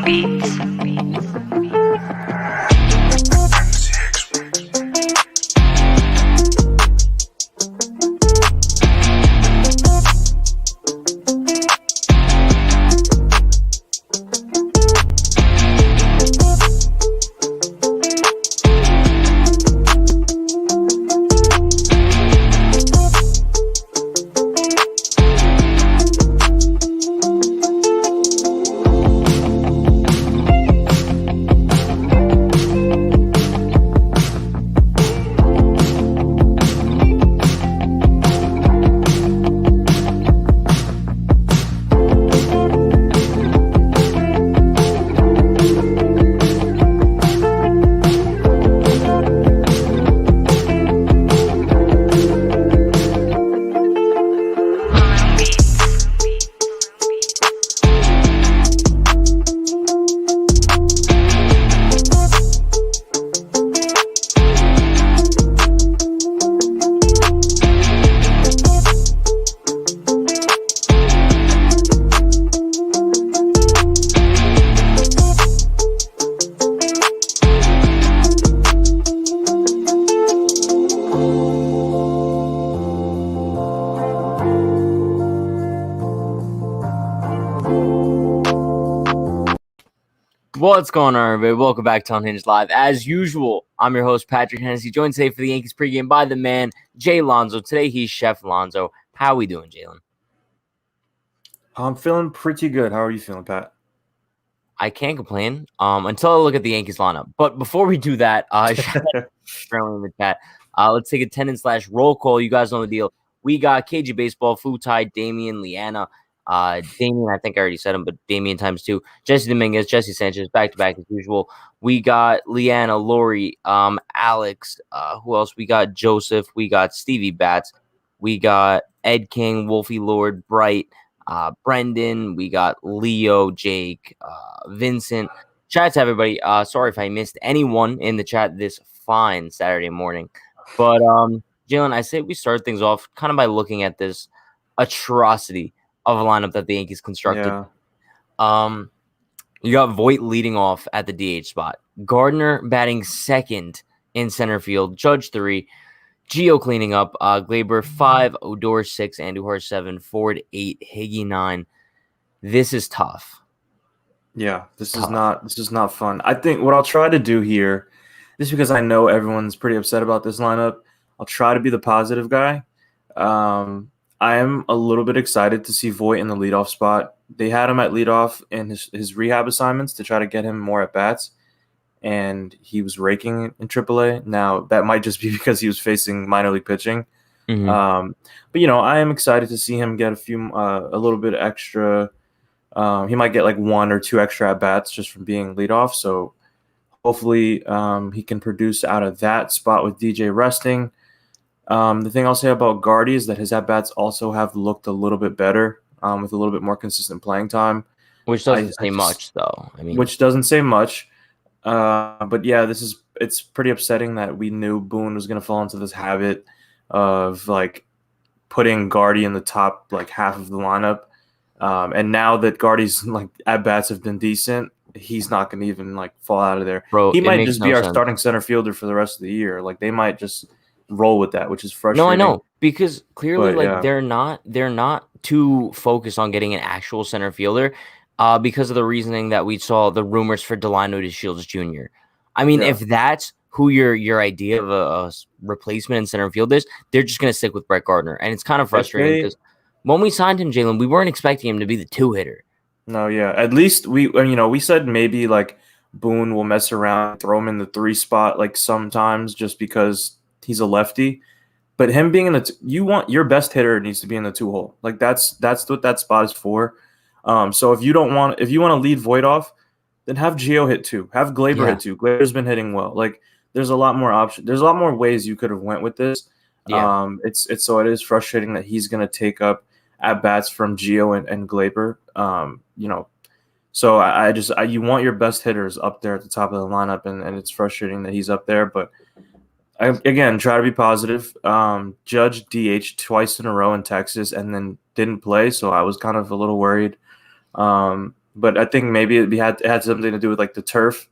Beats. What's going on, everybody? Welcome back to Unhinged Live. As usual, I'm your host, Patrick Hennessy, joined today for the Yankees pregame by the man, Jay Lonzo. Today, he's Chef Lonzo. How we doing, Jalen? I'm feeling pretty good. How are you feeling, Pat? I can't complain until I look at the Yankees lineup. But before we do that, shout out in the chat. Let's take attendance / roll call. You guys know the deal. We got KG Baseball, Futai, Damian, Liana, Damian, I think I already said him, but Damian times 2. Jesse Dominguez, Jesse Sanchez, back-to-back as usual. We got Liana, Lori, Alex. Who else? We got Joseph. We got Stevie Bats. We got Ed King, Wolfie Lord, Bright, Brendan. We got Leo, Jake, Vincent. Shout out to everybody. Sorry if I missed anyone in the chat this fine Saturday morning. But, Jalen, I say we start things off kind of by looking at this atrocity of a lineup that the Yankees constructed. Yeah. You got Voit leading off at the DH spot. Gardner batting second in center field. Judge 3. Gio cleaning up. Glaber 5. Odor 6. Andujar 7. Ford 8. Higgy 9. This is tough. Yeah, this is not fun. I think what I'll try to do here, just because I know everyone's pretty upset about this lineup, I'll try to be the positive guy. I am a little bit excited to see Voit in the leadoff spot. They had him at leadoff in his rehab assignments to try to get him more at bats, and he was raking in AAA. Now that might just be because he was facing minor league pitching. Mm-hmm. But I am excited to see him get a little bit extra. He might get like 1 or 2 extra at bats just from being leadoff. So hopefully he can produce out of that spot with DJ resting. The thing I'll say about Gardy is that his at-bats also have looked a little bit better with a little bit more consistent playing time. Which doesn't say much, though. Which doesn't say much. But, yeah, it's pretty upsetting that we knew Boone was going to fall into this habit of, like, putting Gardy in the top, like, half of the lineup. And now that Gardy's, like, at-bats have been decent, he's not going to even, like, fall out of there. Bro, he might just be our starting center fielder for the rest of the year. Like, they might just – roll with that, which is frustrating. No, I know, because clearly, they're not too focused on getting an actual center fielder, because of the reasoning that we saw the rumors for Delino to Shields Jr. I mean, if that's who your idea of a replacement in center field is, they're just gonna stick with Brett Gardner, and it's kind of frustrating because when we signed him, Jalen, we weren't expecting him to be the 2-hitter. No, yeah, at least we said maybe like Boone will mess around, throw him in the 3 spot like sometimes just because he's a lefty, but him being in the you want your best hitter needs to be in the 2 hole. Like that's what that spot is for. So if you want to lead Voit off, then have Gio hit 2, have Glaber hit 2. Glaber's been hitting well. Like there's a lot more options. There's a lot more ways you could have went with this. Yeah. So it is frustrating that he's going to take up at bats from Gio and Glaber. So you want your best hitters up there at the top of the lineup, and it's frustrating that he's up there, but. Again, try to be positive. Judge DH twice in a row in Texas and then didn't play, so I was kind of a little worried. but I think maybe it had something to do with like the turf.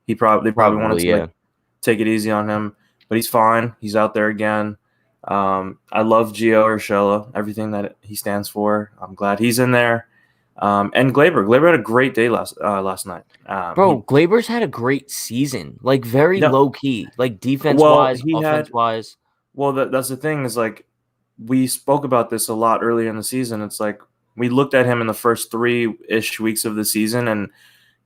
They probably wanted Probably, to yeah. like take it easy on him, but he's fine. He's out there again. I love Gio Urshela, everything that he stands for. I'm glad he's in there. And Glaber had a great day last night. Bro, Glaber's had a great season, like very No, low key, like defense well, wise, offense wise. well, that's the thing is like we spoke about this a lot earlier in the season. It's like we looked at him in the first 3-ish weeks of the season, and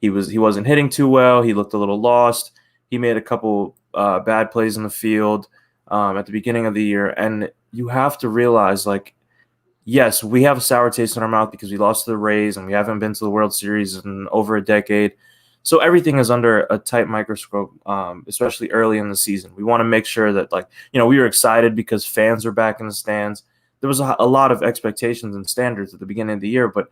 he wasn't hitting too well. He looked a little lost. He made a couple bad plays in the field at the beginning of the year, and you have to realize like, yes, we have a sour taste in our mouth because we lost to the Rays and we haven't been to the World Series in over a decade. So everything is under a tight microscope, especially early in the season. We want to make sure that, like, we were excited because fans are back in the stands. There was a lot of expectations and standards at the beginning of the year, but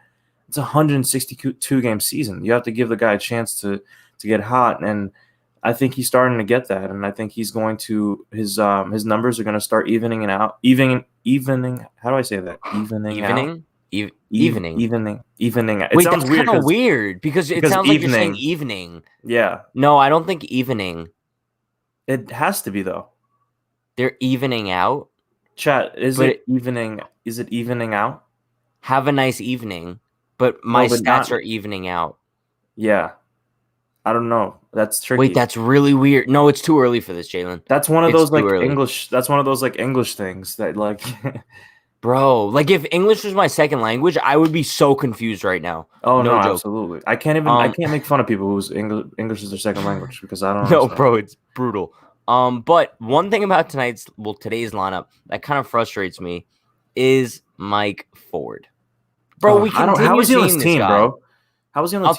it's a 162 game season. You have to give the guy a chance to get hot, and I think he's starting to get that. And I think he's going to his numbers are going to start evening out. Evening. How do I say that? Evening out. Evening. It Wait, sounds that's weird kind of weird because it sounds like you're saying evening. Yeah. No, I don't think evening. It has to be though. They're evening out. Chat, is it evening? Is it evening out? Have a nice evening, but my stats are evening out. Yeah. I don't know. That's tricky. Wait, that's really weird. No, it's too early for this, Jalen. That's one of those like English. That's one of those like English things that like. Bro, like if English was my second language, I would be so confused right now. Oh no, absolutely. I can't make fun of people whose English is their second language because I don't know. No, bro, it's brutal. But one thing about today's lineup that kind of frustrates me is Mike Ford. Bro, we continue how is he on seeing this this team, guy. bro? How is he on the team?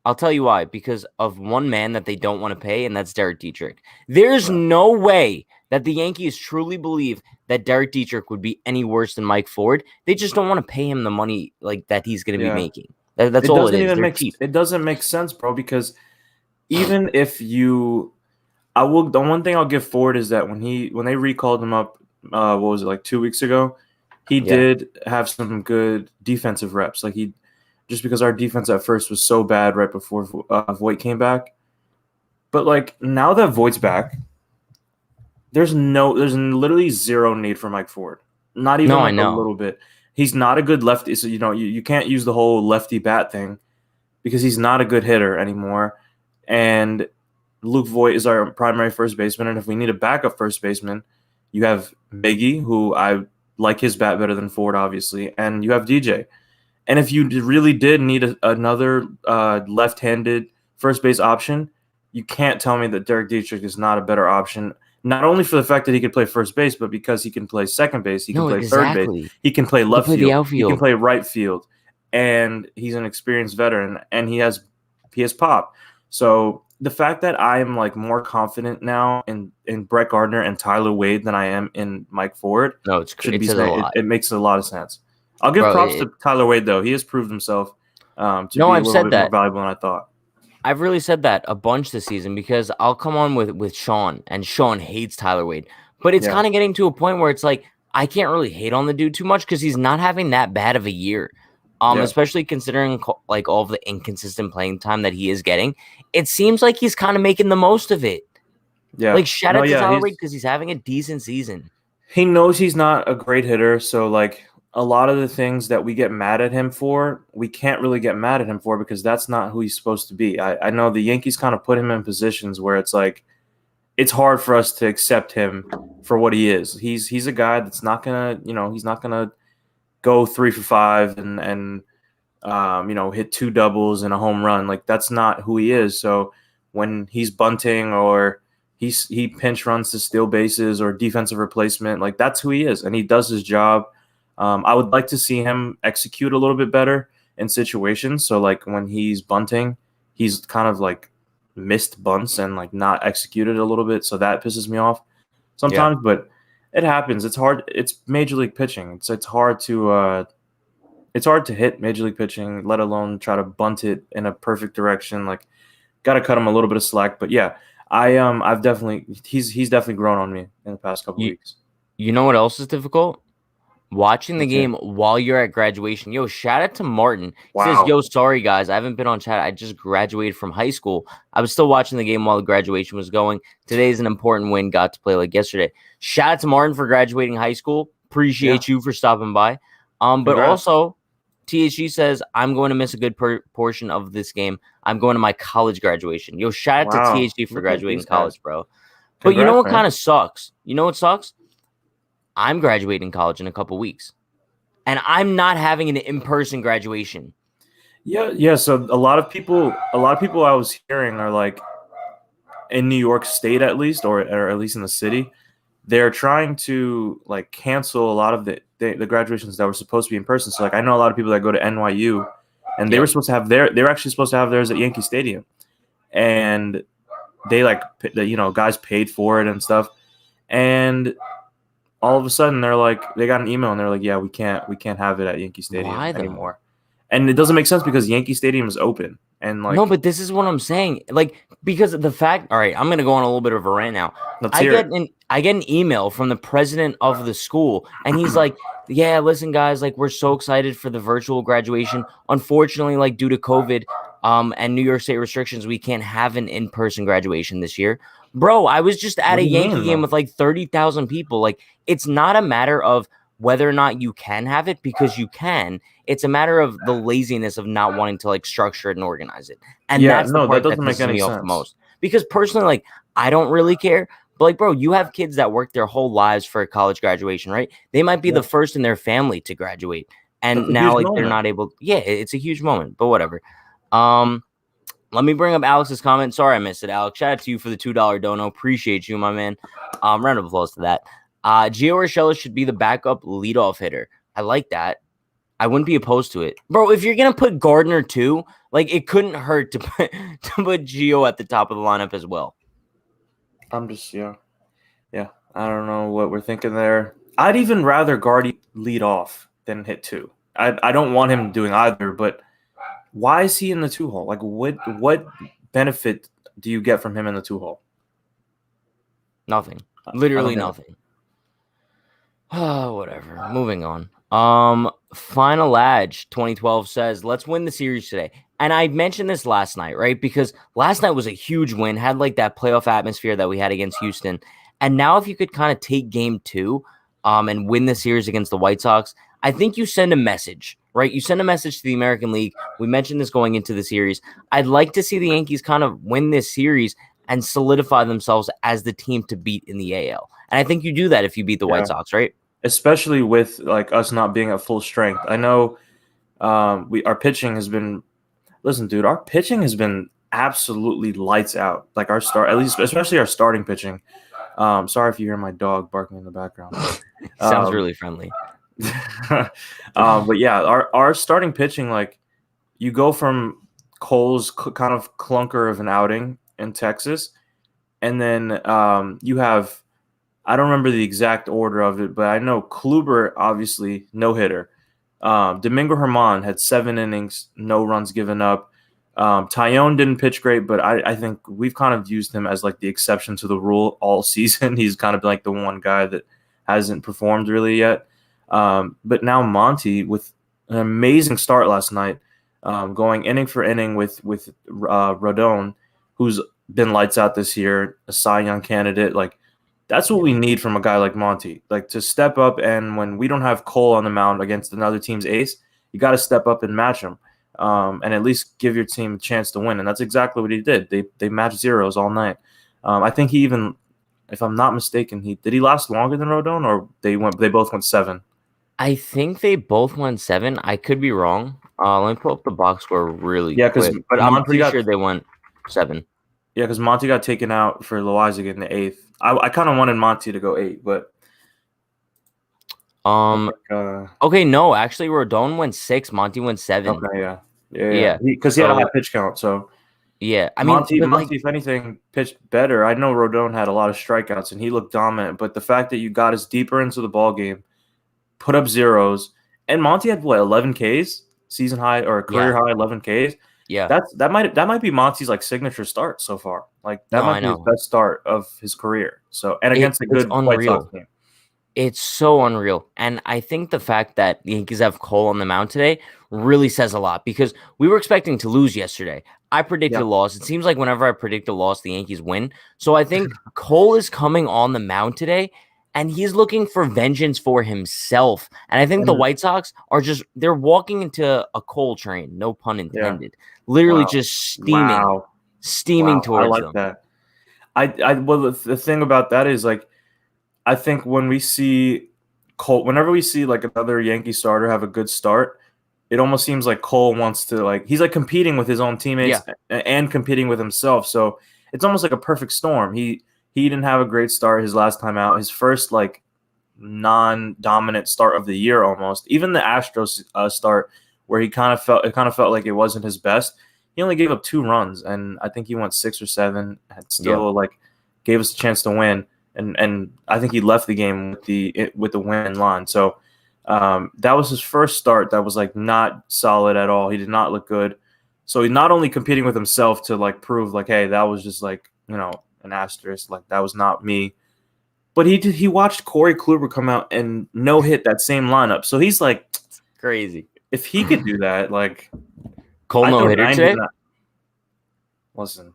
I'll tell you why. Because of one man that they don't want to pay, and that's Derek Dietrich. There's no way that the Yankees truly believe that Derek Dietrich would be any worse than Mike Ford. They just don't want to pay him the money like that he's going to be making. That's all it is. It doesn't make sense, bro, because even if you the one thing I'll give Ford is that when they recalled him up, what was it, like 2 weeks ago, he did have some good defensive reps. Like just because our defense at first was so bad right before Voit came back. But like now that Voit's back, there's literally zero need for Mike Ford. Not even a little bit. He's not a good lefty. So, you can't use the whole lefty bat thing because he's not a good hitter anymore. And Luke Voit is our primary first baseman. And if we need a backup first baseman, you have Miggy, who I like his bat better than Ford, obviously. And you have DJ. And if you really did need another left-handed first base option, you can't tell me that Derek Dietrich is not a better option. Not only for the fact that he could play first base, but because he can play second base, he can play third base, he can play left field, he can play right field, and he's an experienced veteran, and he has pop. So the fact that I am like more confident now in Brett Gardner and Tyler Wade than I am in Mike Ford, it makes a lot of sense. I'll give props to Tyler Wade though; he has proved himself to be a little bit more valuable than I thought. I've really said that a bunch this season because I'll come on with Sean, and Sean hates Tyler Wade. But it's kind of getting to a point where it's like I can't really hate on the dude too much because he's not having that bad of a year. Especially considering like all of the inconsistent playing time that he is getting. It seems like he's kind of making the most of it. Yeah. Like shout out to Tyler Wade because he's having a decent season. He knows he's not a great hitter, so like a lot of the things that we get mad at him for, we can't really get mad at him for because that's not who he's supposed to be. I know the Yankees kind of put him in positions where it's like it's hard for us to accept him for what he is. He's a guy that's not gonna, he's not gonna go 3 for 5 and hit 2 doubles and a home run. Like that's not who he is. So when he's bunting or he pinch runs to steal bases or defensive replacement, like that's who he is, and he does his job. I would like to see him execute a little bit better in situations. So like when he's bunting, he's kind of like missed bunts and like not executed a little bit. So that pisses me off sometimes, but it happens. It's hard. It's major league pitching. It's hard to hit major league pitching, let alone try to bunt it in a perfect direction. Like got to cut him a little bit of slack, but yeah, he's definitely grown on me in the past couple weeks. You know what else is difficult? watching the That's it. game while you're at graduation. Yo, shout out to Martin. He says, Wow. yo, sorry guys, I haven't been on chat. I just graduated from high school. I was still watching the game while the graduation was going. Today's an important win. Got to play like yesterday. Shout out to Martin for graduating high school. Yeah. Appreciate you for stopping by. But Congrats. also, THG says, I'm going to miss a good portion of this game. I'm going to my college graduation. Yo, shout out to Wow. THG for Look at graduating these guys. college, bro. But you know Congrats, what man. kind of sucks? You know what sucks? I'm graduating college in a couple weeks, and I'm not having an in-person graduation. Yeah. So a lot of people I was hearing are like in New York State at least, or at least in the city, they're trying to like cancel a lot of the graduations that were supposed to be in person. So like I know a lot of people that go to NYU, and they were supposed to have they were actually supposed to have theirs at Yankee Stadium, and they like guys paid for it and stuff, and all of a sudden they're like they got an email and they're like, yeah, we can't have it at Yankee Stadium Why though? anymore. And it doesn't make sense because Yankee Stadium is open and No, like but this is what I'm saying. Like, because of the fact, all right, I'm gonna go on a little bit of a rant now. let's hear it. I get an email from the president of the school, and he's like, yeah, listen, guys, like we're so excited for the virtual graduation. Unfortunately, like due to COVID, and New York State restrictions, we can't have an in-person graduation this year. Bro, I was just at What a do you Yankee mean, game though? with like 30,000 people. Like, it's not a matter of whether or not you can have it, because you can. It's a matter of the laziness of not wanting to like structure it and organize it. And Yeah, that's the no, that part that doesn't make pisses any me off the sense. most. Because personally, like, I don't really care. But like, bro, you have kids that work their whole lives for a college graduation, right? They might be Yeah. the first in their family to graduate. That's And a now huge like they're moment. not able. Yeah, it's a huge moment, but whatever. Let me bring up Alex's comment. Sorry I missed it, Alex. Shout out to you for the $2 dono. Appreciate you, my man. Round of applause to that. Gio Urshela should be the backup leadoff hitter. I like that. I wouldn't be opposed to it. Bro, if you're going to put Gardner too, like it couldn't hurt to put Gio at the top of the lineup as well. I'm just yeah. I don't know what we're thinking there. I'd even rather Guardy lead off than hit two. I don't want him doing either, but why is he in the 2-hole? Like what benefit do you get from him in the 2-hole? Nothing. I Literally don't get it. nothing. Oh, whatever. Moving on. Final Edge 2012 says, let's win the series today. And I mentioned this last night, right? Because last night was a huge win, had like that playoff atmosphere that we had against Houston. And now if you could kind of take game 2 and win the series against the White Sox, I think you send a message, right? You send a message to the American League. We mentioned this going into the series. I'd like to see the Yankees kind of win this series and solidify themselves as the team to beat in the AL. And I think you do that if you beat the White Sox, right? Especially with like us not being at full strength. I know our pitching has been dude, our pitching has been absolutely lights out. Like our start, at least especially our starting pitching. Sorry if you hear my dog barking in the background. Sounds really friendly. But yeah, our starting pitching, like you go from Cole's kind of clunker of an outing in Texas, and then you have I don't remember the exact order of it, but I know Kluber obviously no hitter. Domingo Germán had 7 innings, no runs given up. Tyone didn't pitch great, but I think we've kind of used him as like the exception to the rule all season. He's kind of like the one guy that hasn't performed really yet. But now Monty with an amazing start last night, going inning for inning with Rodon, who's been lights out this year, a Cy Young candidate. Like that's what we need from a guy like Monty, like to step up. And when we don't have Cole on the mound against another team's ace, you got to step up and match him, and at least give your team a chance to win. And that's exactly what he did. They matched zeros all night. I think he even, if I'm not mistaken, did he last longer than Rodon, or they both went 7? I think they both went 7. I could be wrong. Let me pull up the box score really quick. But I'm pretty sure they went 7. Yeah, because Monty got taken out for Loizaga in the 8th. I kind of wanted Monty to go 8, but okay, no, actually Rodon went 6, Monty went 7. Okay, yeah. Because he had a high pitch count, so yeah. I mean, Monty, if anything, pitched better. I know Rodon had a lot of strikeouts and he looked dominant, but the fact that you got us deeper into the ball game, put up zeros, and Monty had 11 Ks, season high or career high 11 Ks. Yeah, that might be Monty's like signature start so far. Like that might be his best start of his career. So and against a good White Sox team. It's so unreal. And I think the fact that the Yankees have Cole on the mound today really says a lot because we were expecting to lose yesterday. I predicted Yeah. a loss. It seems like whenever I predict a loss, the Yankees win. So I think Cole is coming on the mound today and he's looking for vengeance for himself. And I think the And White Sox are they're walking into a Cole train, no pun yeah. intended, literally Wow. just Wow. steaming Wow. I towards like them. that. Well, the thing about that is like, I think when we see Cole, whenever we see like another Yankee starter have a good start, it almost seems like Cole wants to like he's like competing with his own teammates Yeah. and competing with himself. So it's almost like a perfect storm. He didn't have a great start his last time out. His first like non-dominant start of the year almost. Even the Astros start where he kind of felt like it wasn't his best. He only gave up 2 runs, and I think he went 6 or 7. Had Yeah. still like gave us a chance to win, and I think he left the game with the win in line. So that was his first start that was like not solid at all. He did not look good. So he's not only competing with himself to like prove like, hey, that was just like an asterisk, like that was not me. But he watched Corey Kluber come out and no hit that same lineup. So he's like, Crazy. if he could do that, like Cole I no throw hitter 90 today. Listen,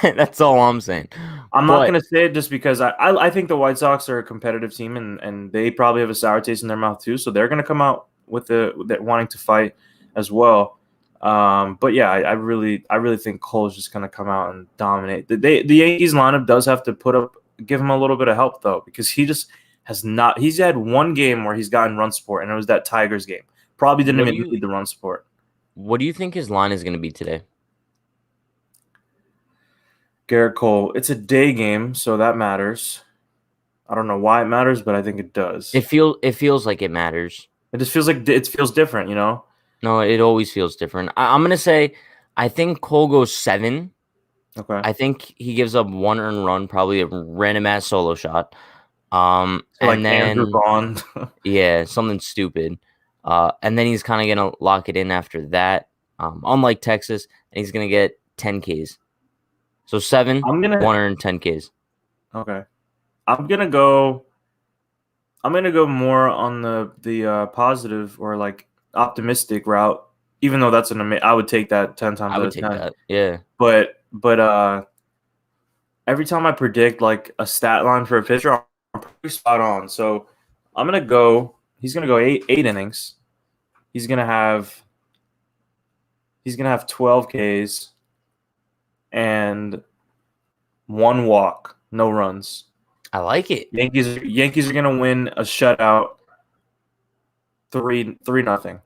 That's all I'm saying. I'm not But gonna say it just because I think the White Sox are a competitive team and they probably have a sour taste in their mouth too. So they're gonna come out with the wanting to fight as well. But yeah, I really think Cole's just gonna come out and dominate. The Yankees lineup does have to give him a little bit of help though, because he just has not. He's had one game where he's gotten run support, and it was that Tigers game. Probably didn't even need the run support. what do you think his line is going to be today? Garrett Cole. It's a day game, so that matters. I don't know why it matters, but I think it does. It feels like it matters. It just feels like it feels different, No, it always feels different. I'm gonna say, I think Cole goes 7. Okay. I think he gives up 1 earned run, probably a random ass solo shot. So like And Andrew then Bond. yeah, something stupid. And then he's kind of gonna lock it in after that. Unlike Texas, and he's gonna get 10 Ks. So 7, I'm gonna 110 Ks. okay. I'm gonna go more on the positive or like optimistic route, even though that's I would take that 10 times I out would of take 10. that. Yeah. But every time I predict like a stat line for a pitcher, I'm pretty spot on. So he's gonna go eight innings. He's gonna have 12 Ks and 1 walk, no runs. I like it. Yankees are gonna win a shutout 3-0.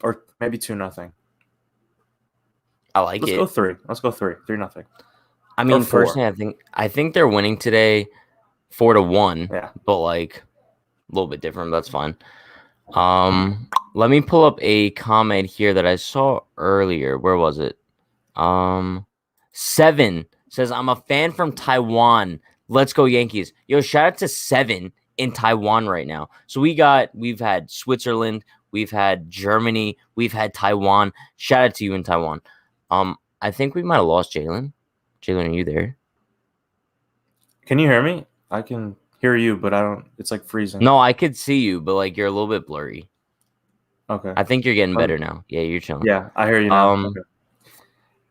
Or maybe 2-0. I like Let's it. go 3. Let's go 3-0. I mean, 4. personally, I think they're winning today 4-1. Yeah. But like a little bit different. But that's fine. Let me pull up a comment here that I saw earlier. Where was it? 7 says, I'm a fan from Taiwan. Let's go Yankees. Yo, shout out to 7 in Taiwan right now. So we've had Switzerland, we've had Germany, we've had Taiwan. Shout out to you in Taiwan. I think we might have lost Jalen. Jalen, are you there? Can you hear me? I can hear you, but I don't. It's like freezing. No, I could see you, but like you're a little bit blurry. Okay. I think you're getting better now. Yeah, you're chilling. Yeah, I hear you now. Okay.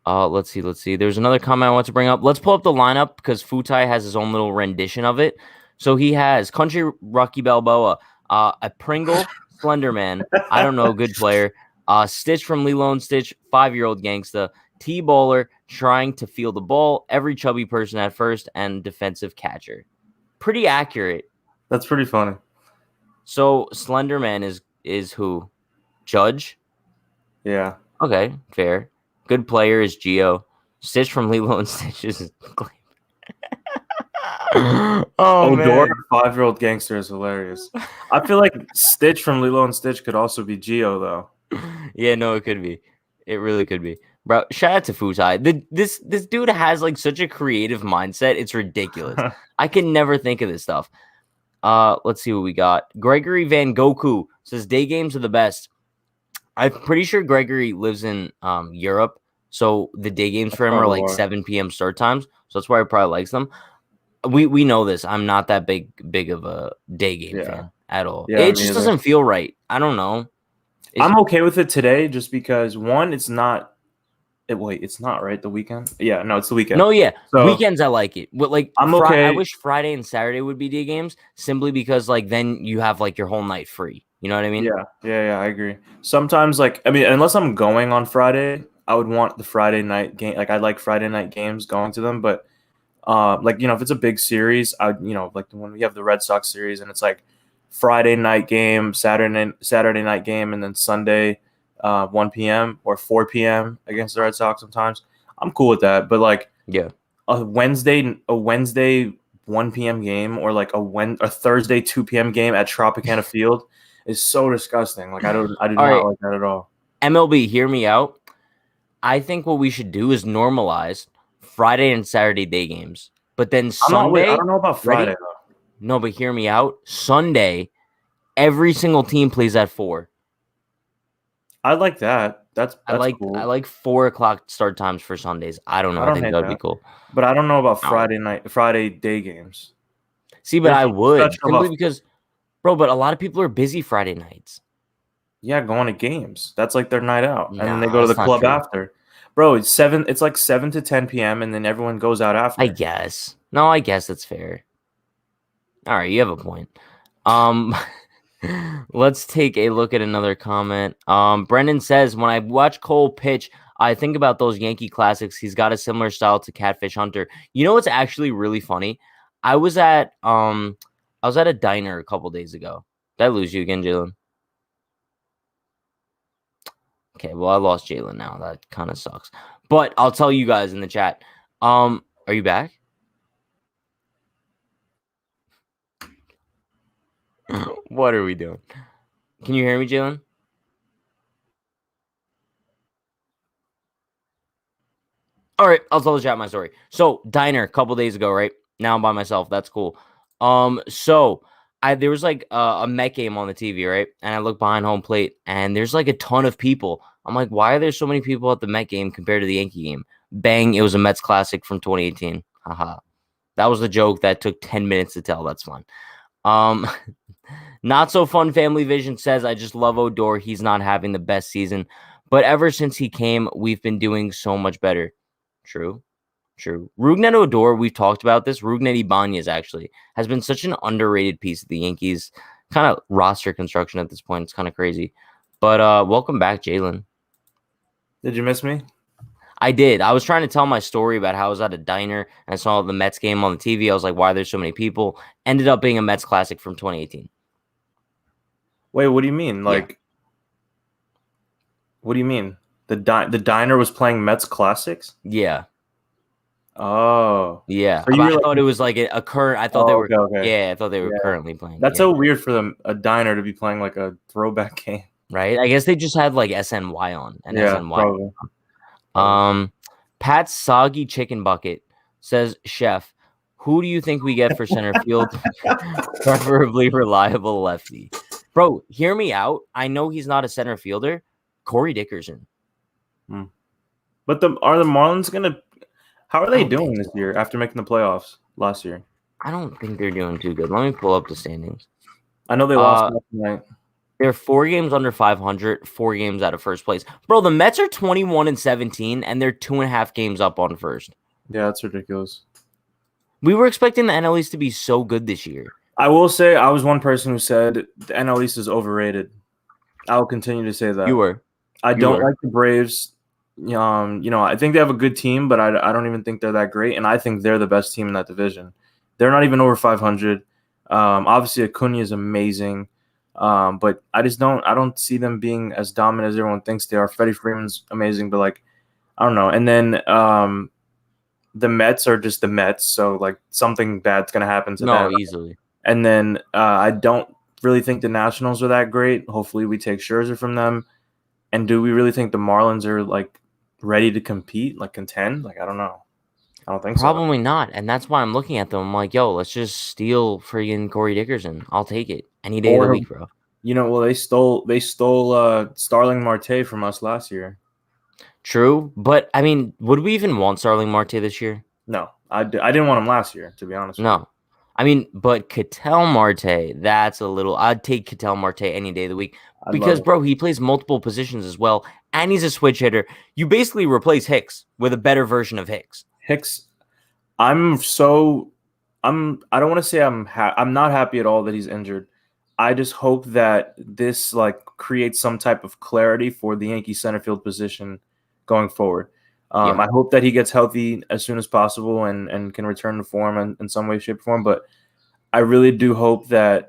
Let's see. There's another comment I want to bring up. Let's pull up the lineup because Futai has his own little rendition of it. So he has Country Rocky Balboa, a Pringle, Slender Man. I don't know, good player. Stitch from Lilo and Stitch, 5-year-old gangsta. T-Bowler trying to field the ball. Every chubby person at first and defensive catcher. Pretty accurate. That's pretty funny. So Slender Man is who? Judge? Yeah. Okay, fair. Good player is Gio. Stitch from Lilo and Stitch is Oh, man. 5-year-old gangster is hilarious. I feel like Stitch from Lilo and Stitch could also be Gio though. Yeah, no, it could be. It really could be. Bro, shout out to Futai. This dude has like such a creative mindset. It's ridiculous. I can never think of this stuff. Let's see what we got. Gregory Van Goku says day games are the best. I'm pretty sure Gregory lives in Europe, so the day games for him are like 7 p.m. start times. So that's why he probably likes them. We know this. I'm not that big of a day game Yeah. fan at all. Yeah, It me just either. doesn't feel right. I don't know. It's I'm okay with it today just because one, it's not. Wait, it's not right. The weekend? Yeah, no, it's the weekend. No, yeah, So weekends I like it. But like I'm I okay. wish Friday and Saturday would be day games simply because like then you have like your whole night free. You know what I mean? Yeah, I agree. Sometimes, like, I mean, unless I'm going on Friday, I would want the Friday night game. Like, I like Friday night games going to them, but like, if it's a big series, like when we have the Red Sox series and it's like Friday night game, Saturday night game, and then Sunday, 1 p.m. or 4 p.m. against the Red Sox. Sometimes I'm cool with that, but like Yeah. a Wednesday 1 p.m. game or like a Thursday 2 p.m. game at Tropicana Field is so disgusting. Like I do All not right, like that at all. MLB, hear me out. I think what we should do is normalize Friday and Saturday day games. But then I Sunday, don't know about Friday ready? though. No, but hear me out. Sunday, every single team plays at 4. I like that. That's I cool. like 4 o'clock start times for Sundays. I don't know. I I don't think hate that would be that. cool. But I don't know about I don't know. Friday day games. See, but There's I something would special simply about because, bro. But a lot of people are busy Friday nights. going to games. That's like their night out, and then they Nah, go to the that's not club true. after. Bro, it's like 7 to 10 p.m. and then everyone goes out I after. guess. No, I guess that's fair. All right, you have a point. Um, let's take a look at another comment. Brendan says, when I watch Cole pitch, I think about those Yankee classics. He's got a similar style to Catfish Hunter. You know what's actually really funny? I was at a diner a couple days ago. Did I lose you again, Jalen? Okay, well I lost Jalen now. That kind of sucks. But I'll tell you guys in the chat. Are you back? What are we doing? Can you hear me, Jalen? All right, I'll tell the chat my story. So, diner a couple days ago, right? Now I'm by myself. That's cool. So there was like a Met game on the TV, right? And I look behind home plate, and there's like a ton of people. I'm like, why are there so many people at the Met game compared to the Yankee game? Bang! It was a Mets classic from 2018. Haha. That was the joke that took 10 minutes to tell. That's fun. Um, Not so fun. Family Vision says, I just love Odor. He's not having the best season, but ever since he came, we've been doing so much better. True. True. Rougned Odor, we've talked about this. Rougned Ibanez actually has been such an underrated piece of the Yankees kind of roster construction at this point. It's kind of crazy. But welcome back, Jalen. Did you miss me? I did. I was trying to tell my story about how I was at a diner and I saw the Mets game on the TV. I was like, why are there so many people? Ended up being a Mets classic from 2018. Wait, what do you mean? Yeah. Like, what do you mean? The diner was playing Mets classics? Yeah. Oh, Yeah. so But you I were thought like, it was like a current. I thought they oh, were. okay, okay, Yeah. I thought they were yeah. currently playing. That's Yeah. so weird for a diner to be playing like a throwback game. Right. I guess they just had like SNY on and Yeah, SNY. probably. Pat's soggy chicken bucket says, Chef, who do you think we get for center field? Preferably reliable lefty. Bro, hear me out. I know he's not a center fielder. Corey Dickerson. But are the Marlins gonna? How are I they don't doing think this so. year after making the playoffs last year? I don't think they're doing too good. Let me pull up the standings. I know they lost last night. They're 4 games under 500, 4 games out of first place. Bro, the Mets are 21-17, and they're 2.5 games up on first. Yeah, that's ridiculous. We were expecting the NL East to be so good this year. I will say I was one person who said the NL East is overrated. I will continue to say that. You were. I don't like the Braves. I think they have a good team, but I don't even think they're that great, and I think they're the best team in that division. They're not even over 500. Obviously, Acuna is amazing, but I don't see them being as dominant as everyone thinks they are. Freddie Freeman's amazing, but like I don't know. And then the Mets are just the Mets, so like something bad's gonna happen to them. Easily. And then I don't really think the Nationals are that great. Hopefully, we take Scherzer from them. And do we really think the Marlins are like ready to compete, like contend? Like I don't know. I don't think so. Probably not. And that's why I'm looking at them. I'm like, yo, let's just steal friggin' Corey Dickerson. I'll take it any day of the week, bro. Well, they stole Starling Marte from us last year. True. But I mean, would we even want Starling Marte this year? No, I didn't want him last year, to be honest with you. No. I mean, but Ketel Marte, that's a little. I'd take Ketel Marte any day of the week I'd love because, it. bro, he plays multiple positions as well, and he's a switch hitter. You basically replace Hicks with a better version of Hicks. Hicks, I'm so I don't want to say I'm not happy at all that he's injured. I just hope that this like creates some type of clarity for the Yankee center field position going forward. Yeah. I hope that he gets healthy as soon as possible and can return to form in some way, shape, or form. But I really do hope that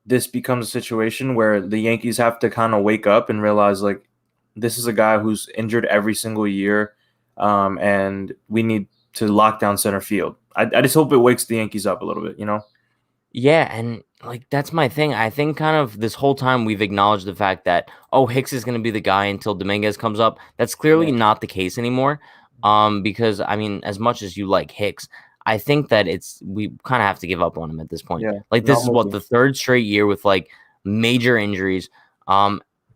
this becomes a situation where the Yankees have to kind of wake up and realize like this is a guy who's injured every single year, and we need to lock down center field. I just hope it wakes the Yankees up a little bit, you know? Yeah, and like that's my thing. I think kind of this whole time we've acknowledged the fact that Hicks is going to be the guy until Dominguez comes up. That's clearly Yeah. not the case anymore. Because I mean, as much as you like Hicks, I think that we kind of have to give up on him at this point. Yeah. Like No, this I'm is with what you. the third straight year with like major injuries.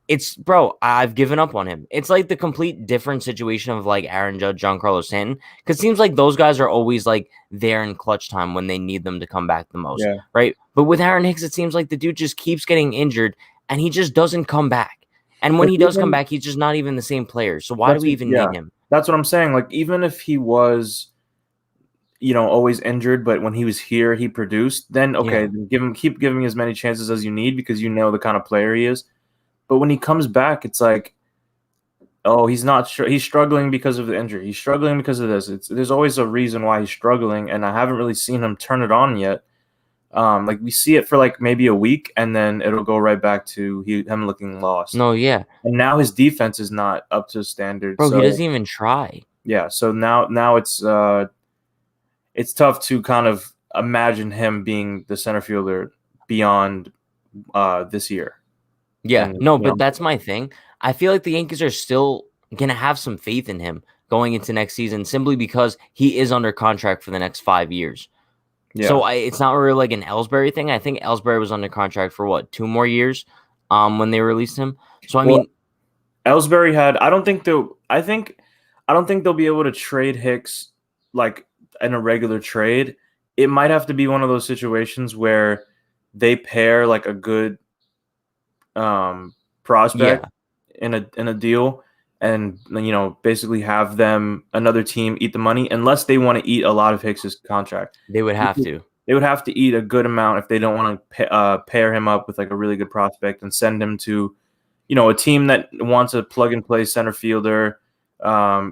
It's bro, I've given up on him. It's like the complete different situation of like Aaron Judge, Giancarlo Stanton, because it seems like those guys are always like there in clutch time when they need them to come back the most, Yeah. right? But with Aaron Hicks, it seems like the dude just keeps getting injured and he just doesn't come back. And when But he does come even back, he's just not even the same player. So why do we even yeah, need him? that's what I'm saying. Like even if he was, always injured, but when he was here, he produced. Then okay, Yeah. then keep giving him as many chances as you need because you know the kind of player he is. But when he comes back, it's like, oh, he's not sure. He's struggling because of the injury. He's struggling because of this. There's always a reason why he's struggling, and I haven't really seen him turn it on yet. Like we see it for like maybe a week, and then it'll go right back to him looking lost. No, yeah. And now his defense is not up to standard. Bro, he So doesn't even try. yeah, so now it's tough to kind of imagine him being the center fielder beyond this year. Yeah, And no, but that's my thing. I feel like the Yankees are still going to have some faith in him going into next season simply because he is under contract for the next 5 years. yeah, So it's not really like an Ellsbury thing. I think Ellsbury was under contract for what, 2 more years when they released him. So, I well, mean, Ellsbury had. I don't think they'll be able to trade Hicks like in a regular trade. It might have to be one of those situations where they pair like a good prospect yeah, in a deal, and basically have them another team eat the money unless they want to eat a lot of Hicks's contract. they would have to. They would have to eat a good amount if they don't want to pair him up with like a really good prospect and send him to a team that wants a plug and play center fielder.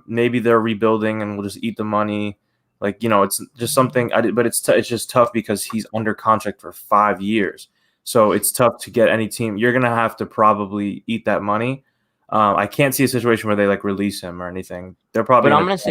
Maybe they're rebuilding and will just eat the money. Like it's just something. But it's just tough because he's under contract for 5 years, so it's tough to get any team. You're gonna have to probably eat that money. I can't see a situation where they like release him or anything. They're probably But I'm gonna. going to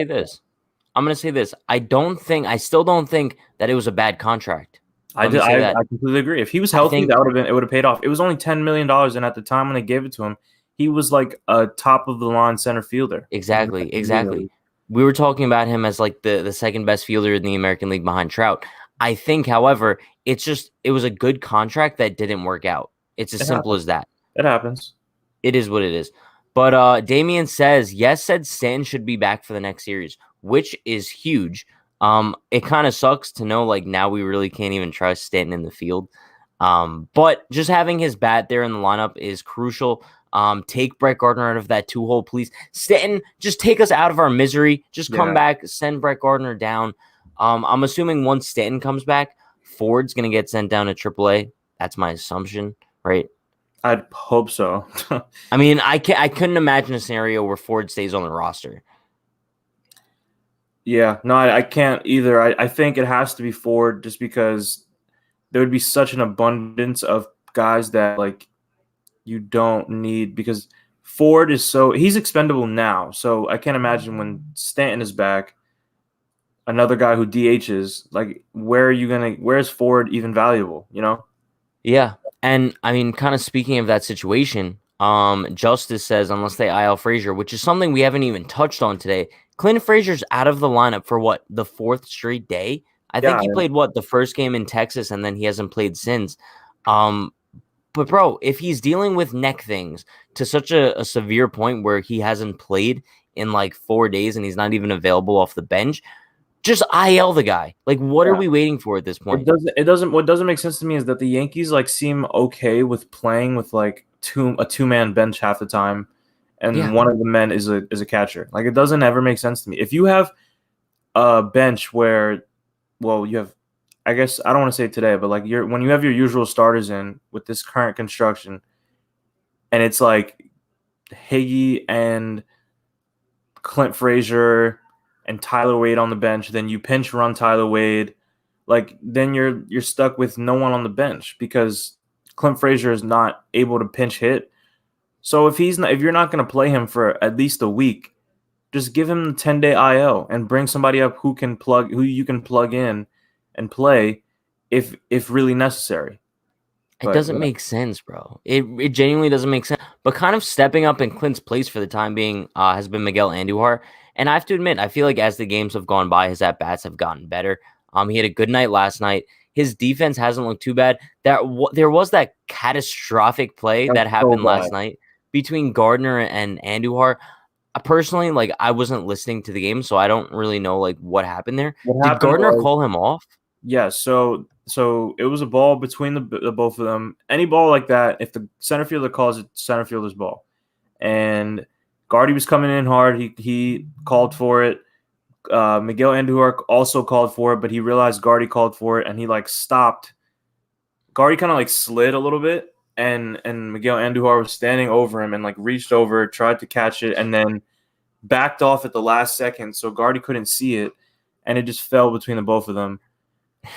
say this. I still don't think that it was a bad contract. I Let did. me say that. I completely agree. If he was I healthy, think it would have paid off. It was only $10 million, and at the time when they gave it to him, he was like a top of the line center fielder. exactly. We were talking about him as like the second best fielder in the American League behind Trout. I think, however, it was a good contract that didn't work out. It's as It simple happens. as that. It happens. It is what it is. But Damien says, yes, said Stanton should be back for the next series, which is huge. It kind of sucks to know like now we really can't even trust Stanton in the field. But just having his bat there in the lineup is crucial. Take Brett Gardner out of that 2-hole, please. Stanton, just take us out of our misery. Just come back, send Brett Gardner down. I'm assuming once Stanton comes back, Ford's gonna get sent down to AAA. That's my assumption, right? I'd hope so. I mean, I couldn't imagine a scenario where Ford stays on the roster. Yeah, no, I can't either. I think it has to be Ford just because there would be such an abundance of guys that like you don't need because Ford is he's expendable now. So I can't imagine when Stanton is back, another guy who DHs, like where's Ford even valuable, Yeah. And I mean, kind of speaking of that situation, Justice says unless they IL Frazier, which is something we haven't even touched on today. Clint Frazier's out of the lineup for what, the 4th straight day? I think he played the first game in Texas and then he hasn't played since. But bro, if he's dealing with neck things to such a severe point where he hasn't played in like 4 days and he's not even available off the bench, Just IL the guy. Like, what are Yeah. we waiting for at this It point? doesn't. It doesn't. What doesn't make sense to me is that the Yankees like seem okay with playing with like a 2-man bench half the time, and Yeah. one of the men is a catcher. Like it doesn't ever make sense to me. If you have a bench where, well, you have, I guess I don't want to say today, but like when you have your usual starters in with this current construction, and it's like Higgy and Clint Frazier and Tyler Wade on the bench, then you pinch run Tyler Wade, like then you're stuck with no one on the bench because Clint Frazier is not able to pinch hit. So if you're not going to play him for at least a week, just give him the 10-day IL and bring somebody up who you can plug in and play if really necessary. It But doesn't make sense, bro. It genuinely doesn't make sense. But kind of stepping up in Clint's place for the time being has been Miguel Andujar. And I have to admit, I feel like as the games have gone by, his at-bats have gotten better. He had a good night last night. His defense hasn't looked too bad. There was that catastrophic play that that's so happened last bad. night between Gardner and Andujar. Personally, like I wasn't listening to the game, so I don't really know like what happened there. What Did happened Gardner was, call him off? yeah, so it was a ball between the both of them. Any ball like that, if the center fielder calls it, center fielder's ball. And Gardy was coming in hard. He called for it. Miguel Andujar also called for it, but he realized Gardy called for it, and he like stopped. Gardy kind of like slid a little bit, and Miguel Andujar was standing over him and like reached over, tried to catch it, and then backed off at the last second, so Gardy couldn't see it, and it just fell between the both of them.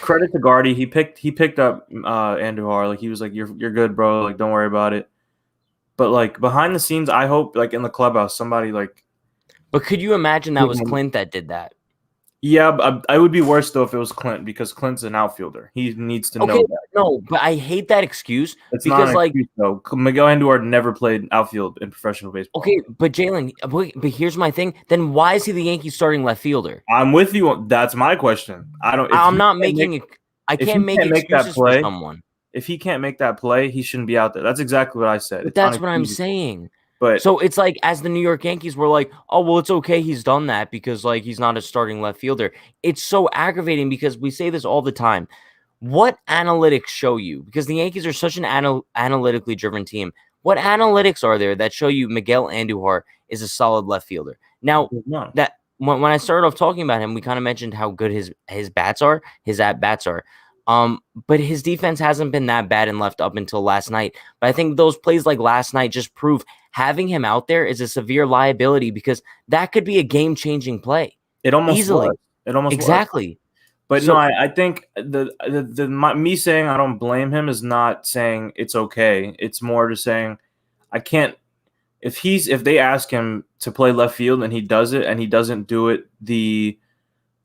Credit to Gardy, he picked up Andujar, like he was like, "You're good, bro. Like don't worry about it." But like behind the scenes, I hope like in the clubhouse somebody like. But could you imagine that was Clint that did that? Yeah, but I would be worse though if it was Clint because Clint's an outfielder. He needs to know Okay, that. no, but I hate that excuse It's not because, an like, excuse though. Miguel Andujar never played outfield in professional baseball. okay, but Jalen, but here's my thing. Then why is he the Yankees starting left fielder? I'm with you. That's my question. I don't. I'm not making it. I If can't he make can't make that excuses for play, someone. if he can't make that play, he shouldn't be out there. That's exactly what I said. But It's that's what I'm unexcusable. saying. But So it's like, as the New York Yankees, we're like, oh, well, it's okay. He's done that because, like, he's not a starting left fielder. It's so aggravating because we say this all the time. What analytics show you? Because the Yankees are such an analytically driven team. What analytics are there that show you Miguel Andujar is a solid left fielder? Now, none. that when I started off talking about him, we kind of mentioned how good his bats are, his at bats are. But his defense hasn't been that bad and left up until last night. But I think those plays like last night just prove having him out there is a severe liability because that could be a game-changing play. It almost Easily. was. It almost was. Exactly. But So no, I think me saying I don't blame him is not saying it's okay. It's more just saying I can't. If they ask him to play left field and he does it and he doesn't do it the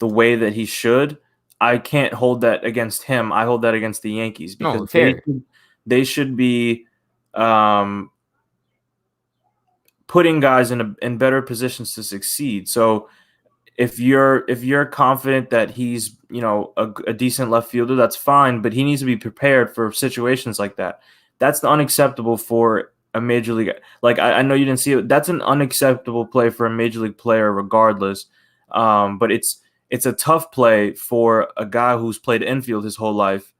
way that he should, I can't hold that against him. I hold that against the Yankees because no, fair. they should be putting guys in better positions to succeed. So if you're confident that he's a decent left fielder, that's fine, but he needs to be prepared for situations like that. That's unacceptable for a major league. Like I know you didn't see it. That's an unacceptable play for a major league player, regardless. But it's a tough play for a guy who's played infield his whole life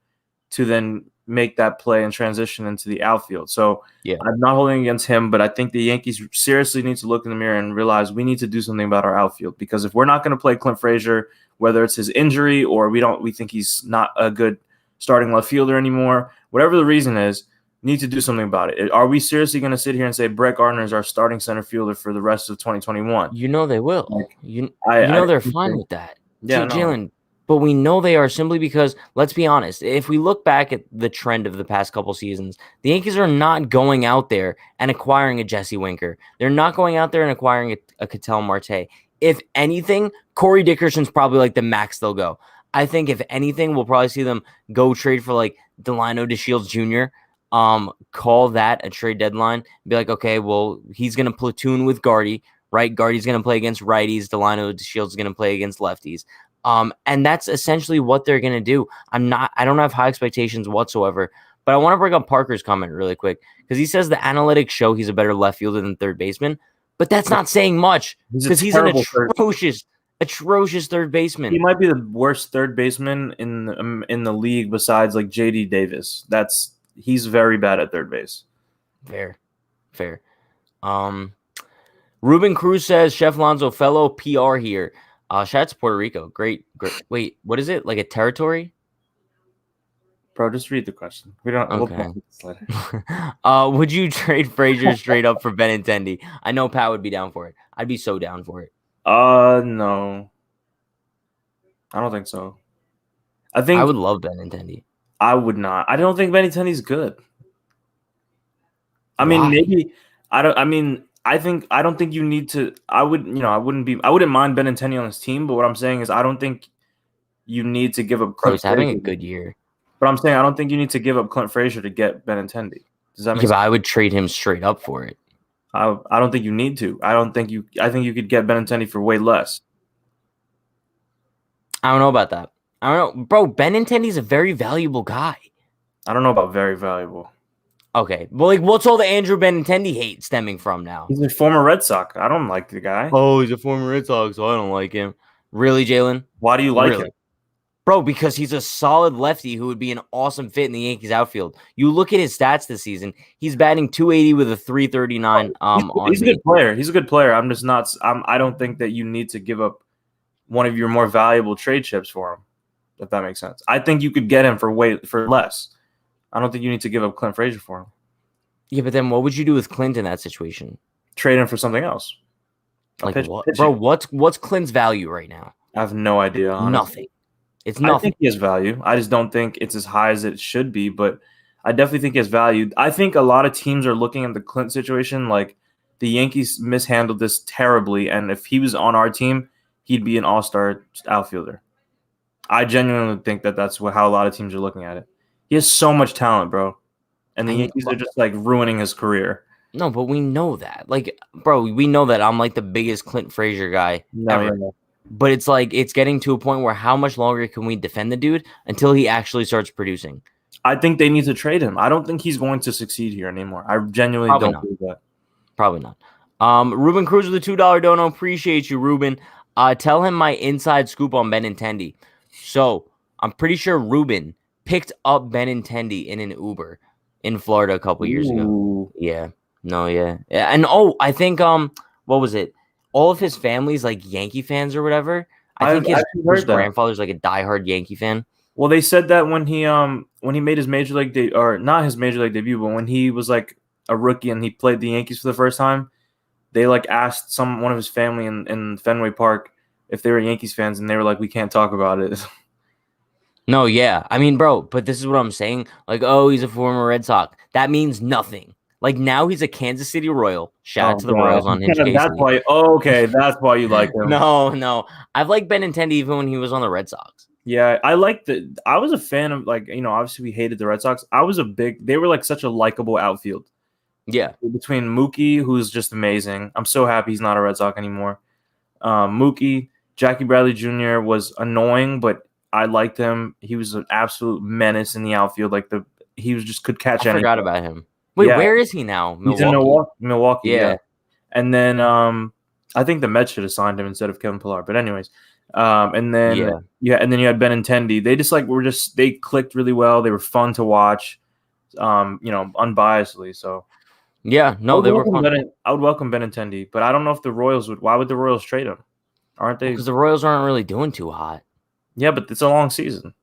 to then make that play and transition into the outfield. So Yeah. I'm not holding against him, but I think the Yankees seriously need to look in the mirror and realize we need to do something about our outfield because if we're not going to play Clint Frazier, whether it's his injury or we think he's not a good starting left fielder anymore, whatever the reason is, need to do something about it. Are we seriously going to sit here and say Brett Gardner is our starting center fielder for the rest of 2021? You know they will. Like, They're fine with that. Yeah, Jalen, but we know they are simply because, let's be honest, if we look back at the trend of the past couple seasons, the Yankees are not going out there and acquiring a Jesse Winker. They're not going out there and acquiring a Ketel Marte. If anything, Corey Dickerson's probably like the max they'll go. I think if anything, we'll probably see them go trade for like Delino DeShields Jr., call that a trade deadline, be like, okay, well, he's going to platoon with Gardy, right? Gardy's going to play against righties. Delino DeShields is going to play against lefties. And that's essentially what they're going to do. I don't have high expectations whatsoever, but I want to bring up Parker's comment really quick because he says the analytics show he's a better left fielder than third baseman, but that's not saying much because he's an atrocious atrocious third He baseman. might be the worst third baseman in the league besides like JD Davis. He's very bad at third base. Fair. Ruben Cruz says, Chef Lonzo, fellow PR here. Shout out to Puerto Rico. Great. Wait, what is it? Like a territory? Bro, just read the question. We don't. We'll Okay. this later. Would you trade Frazier straight up for Benintendi? I know Pat would be down for it. I'd be so down for it. No. I don't think so. I would love Benintendi. I would not. I don't think Benintendi's good. I mean, Why? maybe I don't. I mean, I don't think you need to. I wouldn't mind Benintendi on this team, but what I'm saying is I don't think you need to give up Bro, Clint he's having a Frazier. good year. But I'm saying I don't think you need to give up Clint Frazier to get Benintendi. Does that make Yeah, sense? but I would trade him straight up for it. I don't think you need to. I think you could get Benintendi for way less. I don't know about that. I don't know. Bro, Benintendi's a very valuable guy. I don't know about very valuable. Okay. Well, like, what's all the Andrew Benintendi hate stemming from now? He's a former Red Sox. I don't like the guy. Oh, he's a former Red Sox, so I don't like him. Really, Jalen? Why do you like him? Bro, because he's a solid lefty who would be an awesome fit in the Yankees outfield. You look at his stats this season; he's batting .280 with a .339. He's a good player. He's a good player. I'm just not. I don't think that you need to give up one of your more valuable trade chips for him. If that makes sense, I think you could get him for less. I don't think you need to give up Clint Frazier for him. Yeah, but then what would you do with Clint in that situation? Trade him for something else. Like what, bro? What's Clint's value right now? I have no idea. Honestly. Nothing. It's nothing. I think he has value. I just don't think it's as high as it should be, but I definitely think he has value. I think a lot of teams are looking at the Clint situation like the Yankees mishandled this terribly, and if he was on our team, he'd be an all-star outfielder. I genuinely think that's how a lot of teams are looking at it. He has so much talent, bro. And the Yankees are just like ruining his career. No, but we know that. Like, bro, we know that I'm like the biggest Clint Frazier guy ever. Yeah. But it's like it's getting to a point where how much longer can we defend the dude until he actually starts producing? I think they need to trade him. I don't think he's going to succeed here anymore. I genuinely don't believe that. Probably not. Ruben Cruz with a $2 dono. Appreciate you, Ruben. Tell him my inside scoop on Benintendi. So I'm pretty sure Ruben picked up Benintendi in an Uber in Florida a couple years ago. Yeah. No, yeah. And I think what was it? All of his family's like Yankee fans or whatever. I think his grandfather's like a diehard Yankee fan. Well, they said that when he made his major league debut, or not his major league debut, but when he was like a rookie and he played the Yankees for the first time, they like asked one of his family in Fenway Park if they were Yankees fans, and they were like, "We can't talk about it." No, yeah. I mean, bro, but this is what I'm saying. Like, oh, he's a former Red Sox. That means nothing. Like, now he's a Kansas City Royal. Shout out to the Royals on Unhinged. That's why. Okay, that's why you like him. No. I've liked Benintendi even when he was on the Red Sox. Yeah, I was a fan of, like, obviously we hated the Red Sox. They were like such a likable outfield. Yeah. Between Mookie, who's just amazing. I'm so happy he's not a Red Sox anymore. Mookie, Jackie Bradley Jr. was annoying, but I liked him. He was an absolute menace in the outfield. Like he was just could catch anything. I forgot about him. Wait, where is he now? Milwaukee? He's in Milwaukee. Yeah. And then I think the Mets should have signed him instead of Kevin Pillar. But anyways, and then you had Benintendi. They just they clicked really well. They were fun to watch, unbiasedly. So yeah, no, they were fun. I would welcome Benintendi, but I don't know if the Royals would. Why would the Royals trade him? Aren't they? Because the Royals aren't really doing too hot. Yeah, but it's a long season.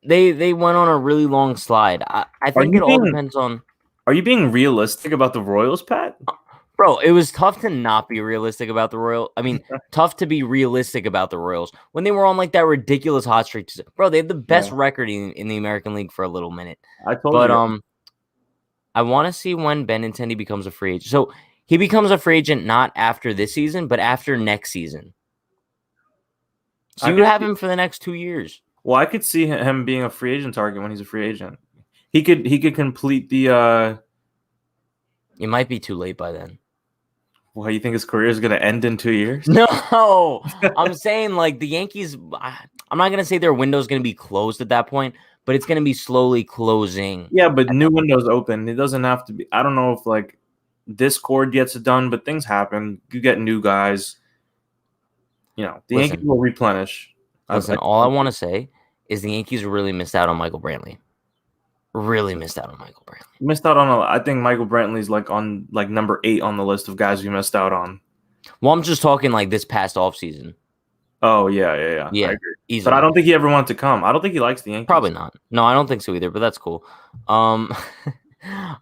They went on a really long slide. I think it all depends on. Are you being realistic about the Royals, Pat? Bro, it was tough to not be realistic about the Royals. I mean, tough to be realistic about the Royals when they were on like that ridiculous hot streak. Bro, they had the best record in the American League for a little minute. I told you. But I want to see when Benintendi becomes a free agent. So he becomes a free agent not after this season, but after next season. So you have him for the next 2 years. Well, I could see him being a free agent target when he's a free agent. He could complete the. It might be too late by then. Well, you think his career is going to end in 2 years? No, I'm saying like the Yankees. I'm not going to say their window is going to be closed at that point, but it's going to be slowly closing. Yeah, but new windows open. It doesn't have to be. I don't know if like this cord gets it done, but things happen. You get new guys. The Listen. Yankees will replenish. Listen, all I want to say is the Yankees really missed out on Michael Brantley. Really missed out on Michael Brantley. Missed out on I think Michael Brantley's on number 8 on the list of guys we missed out on. Well, I'm just talking this past offseason. Oh, yeah. Yeah, I agree. easily. But I don't think he ever wanted to come. I don't think he likes the Yankees. Probably not. No, I don't think so either, but that's cool.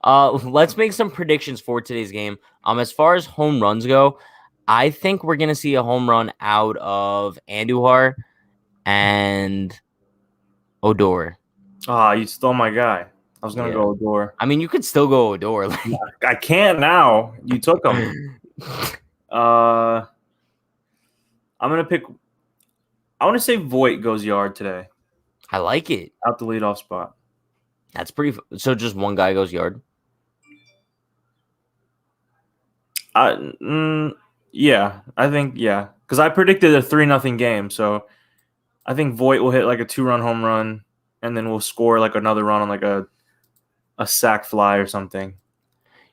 Let's make some predictions for today's game. As far as home runs go, I think we're going to see a home run out of Andujar and Odor. You stole my guy. I was going to go Odor. I mean, you could still go Odor. I can't now. You took him. I'm going to pick – I want to say Voit goes yard today. I like it. Out the leadoff spot. That's pretty – so just one guy goes yard? Yeah, I think, yeah. Because I predicted a 3-0 game, so I think Voit will hit a 2-run home run, and then we'll score another run on a sac fly or something.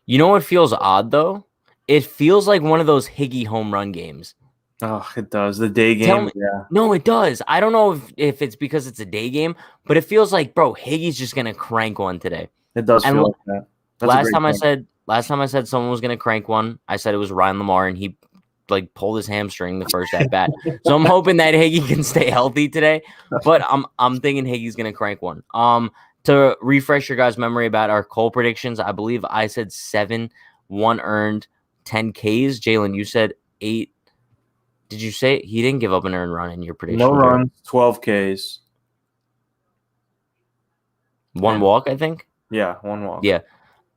You know what feels odd, though? It feels like one of those Higgy home run games. Oh, it does. The day game, yeah. No, it does. I don't know if it's because it's a day game, but it feels like, bro, Higgy's just going to crank one today. It does feel like that. Last time I said someone was going to crank one, I said it was Ryan Lamar, and he pulled his hamstring the first at bat. So I'm hoping that Higgy can stay healthy today, but I'm thinking Higgy's going to crank one. To refresh your guys' memory about our Cole predictions, I believe I said 7, 1 earned, 10 Ks. Jalen, you said 8. Did you say he didn't give up an earned run in your prediction? No runs, 12 Ks. 1 walk, I think. Yeah, 1 walk. Yeah.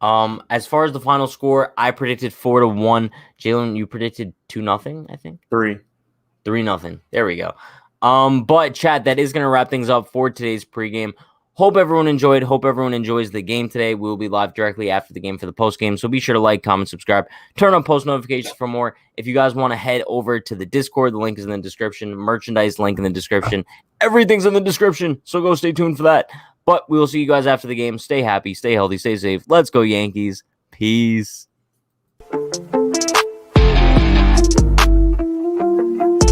As far as the final score, I predicted 4-1. Jalen, you predicted 2-0, I think. 3-0. There we go. But chat, that is going to wrap things up for today's pregame. Hope everyone enjoyed. Hope everyone enjoys the game today. We will be live directly after the game for the post game. So be sure to like, comment, subscribe, turn on post notifications for more. If you guys want to head over to the Discord, the link is in the description. Merchandise link in the description. Everything's in the description. So go stay tuned for that. But we will see you guys after the game. Stay happy, stay healthy, stay safe. Let's go, Yankees. Peace.